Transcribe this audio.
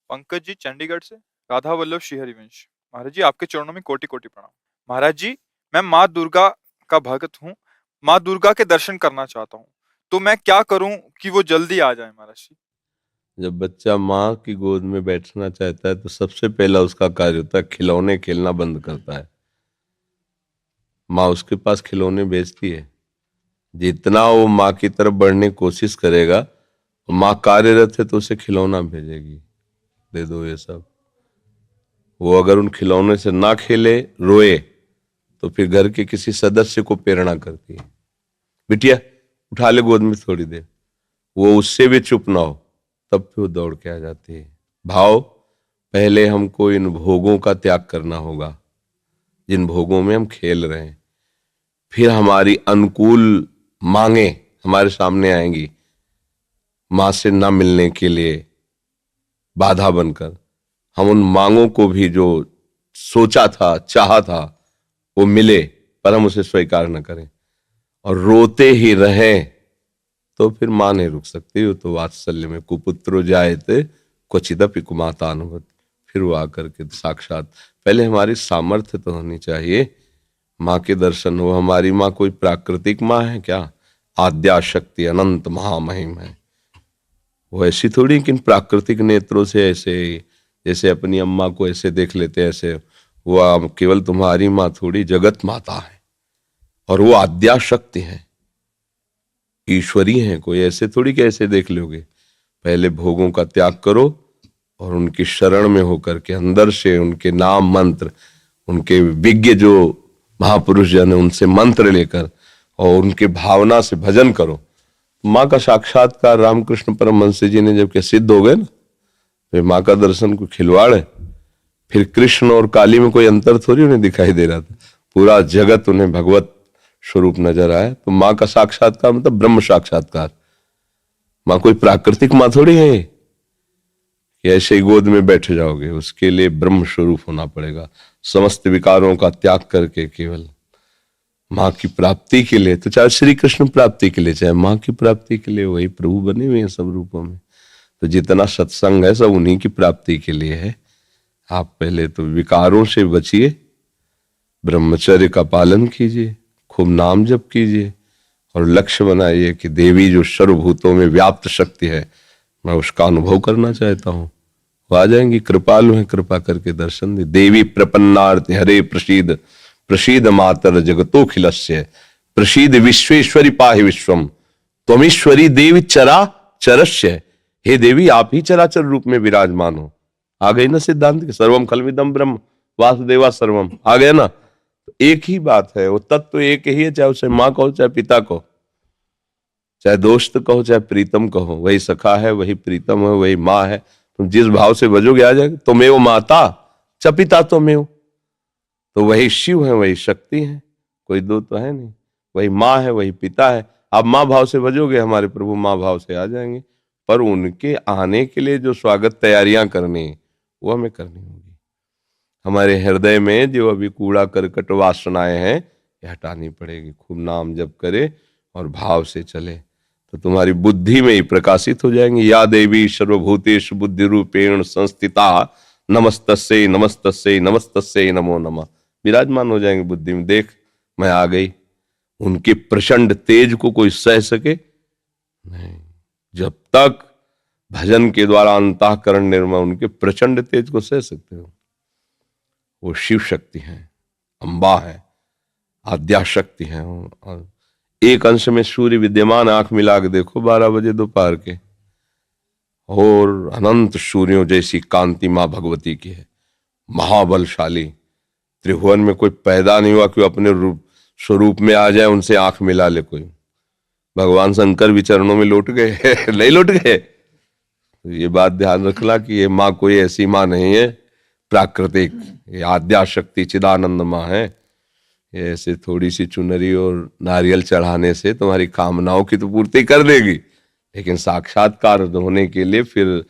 पंकज जी चंडीगढ़ से। राधा वल्लभ श्री हरिवंश। महाराज जी आपके चरणों में कोटि कोटि प्रणाम। महाराज जी मैं माँ दुर्गा का भक्त हूँ। माँ दुर्गा के दर्शन करना चाहता हूँ, तो मैं क्या करूं कि वो जल्दी आ जाए महाराज जी। जब बच्चा माँ की गोद में बैठना चाहता है तो सबसे पहला उसका कार्य होता है खिलौने खेलना बंद करता है। माँ उसके पास खिलौने भेजती है। जितना वो माँ की तरफ बढ़ने की कोशिश करेगा, माँ कार्यरत है तो उसे खिलौना भेजेगी, दे दो ये सब। वो अगर उन खिलौने से ना खेले, रोए, तो फिर घर के किसी सदस्य को प्रेरणा करती है, बिटिया उठा ले गोद में थोड़ी देर। वो उससे भी चुप ना हो, तब फिर वो दौड़ के आ जाती है। भाव, पहले हमको इन भोगों का त्याग करना होगा जिन भोगों में हम खेल रहे हैं। फिर हमारी अनुकूल मांगे हमारे सामने आएंगी, मां से ना मिलने के लिए बाधा बनकर। हम उन मांगों को भी जो सोचा था, चाहा था, वो मिले, पर हम उसे स्वीकार न करें और रोते ही रहें, तो फिर मां नहीं रुक सकती। वो तो वात्सल्य में कुपुत्रो जायते क्वचिदपि कुमाता अनुभूति। फिर वो आकर के साक्षात, पहले हमारी सामर्थ्य तो होनी चाहिए, माँ के दर्शन हो। हमारी माँ कोई प्राकृतिक माँ है क्या? आद्या शक्ति अनंत महामहिम है। वो ऐसी थोड़ी कि इन प्राकृतिक नेत्रों से ऐसे जैसे अपनी अम्मा को ऐसे देख लेते हैं, ऐसे वो केवल तुम्हारी माँ थोड़ी, जगत माता है और वो आद्या शक्ति है, ईश्वरी है। कोई ऐसे थोड़ी कि ऐसे देख लोगे। पहले भोगों का त्याग करो और उनकी शरण में होकर के अंदर से उनके नाम मंत्र, उनके विज्ञ जो महापुरुष जन है उनसे मंत्र लेकर और उनके भावना से भजन करो। माँ का साक्षात्कार रामकृष्ण परमहंस जी ने जब के सिद्ध हो गए ना, फिर माँ का दर्शन को खिलवाड़ है। फिर कृष्ण और काली में कोई अंतर थोड़ी उन्हें दिखाई दे रहा था, पूरा जगत उन्हें भगवत स्वरूप नजर आया। तो माँ का साक्षात्कार मतलब ब्रह्म साक्षात्कार। माँ कोई प्राकृतिक माँ थोड़ी है कि ऐसे ही गोद में बैठ जाओगे। उसके लिए ब्रह्म स्वरूप होना पड़ेगा, समस्त विकारों का त्याग करके केवल माँ की प्राप्ति के लिए। तो चाहे श्री कृष्ण प्राप्ति के लिए, चाहे माँ की प्राप्ति के लिए, वही प्रभु बने हुए हैं सब रूपों में। तो जितना सत्संग है सब उन्हीं की प्राप्ति के लिए है। आप पहले तो विकारों से बचिए, ब्रह्मचर्य का पालन कीजिए, खूब नाम जप कीजिए और लक्ष्य बनाइए कि देवी जो सर्वभूतों में व्याप्त शक्ति है, मैं उसका अनुभव करना चाहता हूं। वो आ जाएंगी, कृपालु है, कृपा करके दर्शन दे। देवी प्रपन्नार्थ हरे प्रसीद, प्रसीद मातर जगतोखिलस्य, प्रसीद विश्वेश्वरी पाहि विश्वम, त्वमीश्वरी देवी चरा चरस्य। हे देवी आप ही चराचर रूप में विराजमान हो। आ गई ना सिद्धांत के सर्वम खलविदम ब्रह्म वासुदेवा सर्वम, आ गया ना। तो एक ही बात है, वो तत्व तो एक ही है, चाहे उसे माँ कहो चाहे पिता कहो, चाहे दोस्त कहो चाहे प्रीतम कहो। वही सखा है, वही प्रीतम है, वही माँ है। तुम जिस भाव से भजोगे आ जाएगा। तुम्हें माता च पिता तुम्हें, तो वही शिव है, वही शक्ति है, कोई दो तो है नहीं। वही माँ है, वही पिता है। आप माँ भाव से भजोगे, हमारे प्रभु माँ भाव से आ जाएंगे। पर उनके आने के लिए जो स्वागत तैयारियां करनी वो हमें करनी होगी। हमारे हृदय में जो अभी कूड़ा करकट वासनाएं हैं ये हटानी पड़ेगी। खूब नाम जप करे और भाव से चले तो तुम्हारी बुद्धि में ही प्रकाशित हो जाएंगे। या देवी सर्वभूतेषु बुद्धि रूपेण संस्थिता नमस्तस्यै नमस्तस्यै नमस्तस्यै नमो नमः। विराजमान हो जाएंगे बुद्धि में। देख मैं आ गई। उनके प्रचंड तेज को कोई सह सके नहीं। जब तक भजन के द्वारा अंतःकरण निर्मल, उनके प्रचंड तेज को सह सकते हो। वो शिव शक्ति है, अम्बा है, आद्या शक्ति है। और एक अंश में सूर्य विद्यमान, आंख मिला के देखो 12 बजे दोपहर के, और अनंत सूर्यों जैसी कांति मां भगवती की है। महाबलशाली, त्रिभुवन में कोई पैदा नहीं हुआ कि अपने रूप स्वरूप में आ जाए, उनसे आंख मिला ले कोई। भगवान शंकर भी चरणों में लौट गए नहीं लौट गए। तो ये बात ध्यान रखना कि ये माँ कोई ऐसी माँ नहीं है प्राकृतिक, ये आद्या शक्ति चिदानंद माँ है। ये ऐसे थोड़ी सी चुनरी और नारियल चढ़ाने से तुम्हारी कामनाओं की तो पूर्ति कर देगी, लेकिन साक्षात्कार होने के लिए फिर